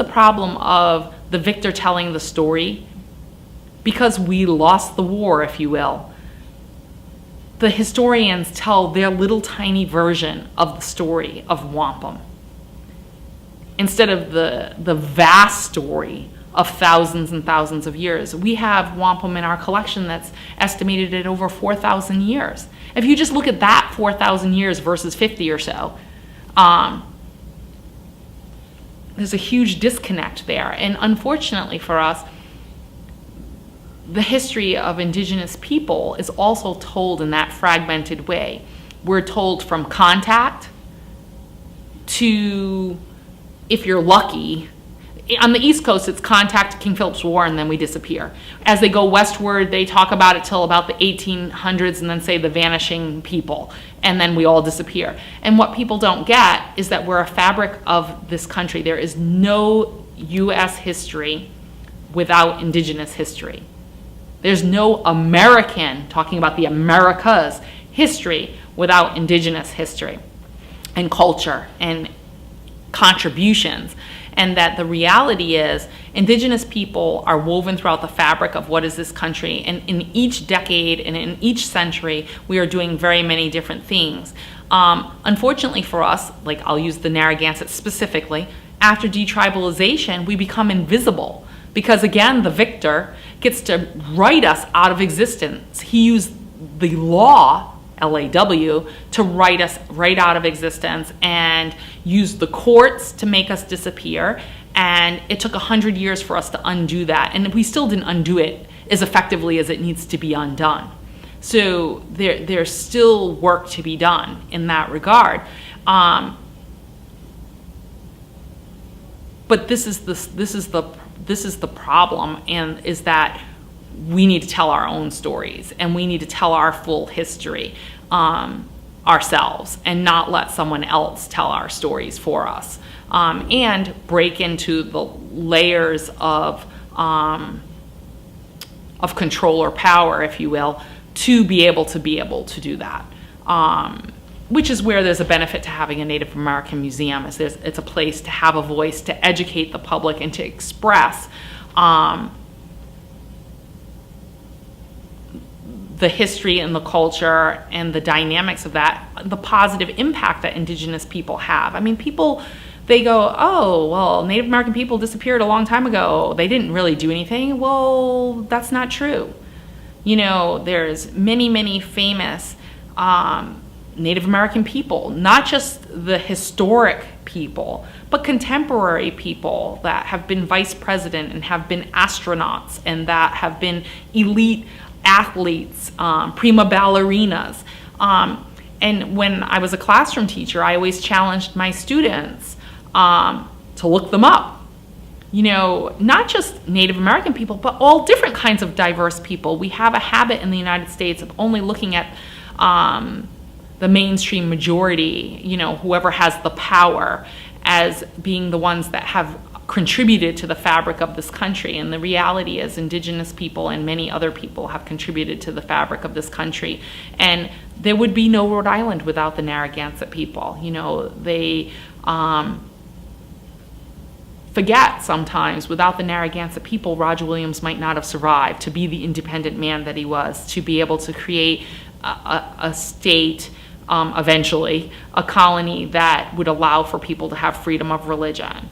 the problem of the victor telling the story. Because we lost the war, if you will, the historians tell their little tiny version of the story of wampum instead of the vast story of thousands and thousands of years. We have wampum in our collection that's estimated at over 4,000 years. If you just look at that 4,000 years versus 50 or so, there's a huge disconnect there. And unfortunately for us, the history of indigenous people is also told in that fragmented way. We're told from contact to, if you're lucky, on the East Coast, it's contact, King Philip's War, and then we disappear. As they go westward, they talk about it till about the 1800s and then say the vanishing people, and then we all disappear. And what people don't get is that we're a fabric of this country. There is no U.S. history without indigenous history. There's no American, talking about the Americas, history without indigenous history and culture and contributions. And that the reality is indigenous people are woven throughout the fabric of what is this country. And in each decade and in each century, we are doing very many different things. Unfortunately for us, like I'll use the Narragansett specifically, after detribalization, we become invisible. Because again, the victor gets to write us out of existence. He used the law, LAW, to write us right out of existence and used the courts to make us disappear. And it took 100 years for us to undo that. And we still didn't undo it as effectively as it needs to be undone. So there's still work to be done in that regard. But this is the problem, and is that we need to tell our own stories, and we need to tell our full history ourselves, and not let someone else tell our stories for us, and break into the layers of control or power, if you will, to be able to do that. Which is where there's a benefit to having a Native American museum. It's a place to have a voice, to educate the public, and to express the history and the culture and the dynamics of that, the positive impact that indigenous people have. I mean, people, they go, oh, well, Native American people disappeared a long time ago. They didn't really do anything. Well, that's not true. You know, there's many, many famous Native American people, not just the historic people, but contemporary people that have been vice president and have been astronauts and that have been elite athletes, prima ballerinas. And when I was a classroom teacher, I always challenged my students to look them up. You know, not just Native American people, but all different kinds of diverse people. We have a habit in the United States of only looking at the mainstream majority, you know, whoever has the power, as being the ones that have contributed to the fabric of this country. And the reality is indigenous people and many other people have contributed to the fabric of this country. And there would be no Rhode Island without the Narragansett people. You know, they forget sometimes, without the Narragansett people, Roger Williams might not have survived to be the independent man that he was, to be able to create a state, eventually, a colony that would allow for people to have freedom of religion.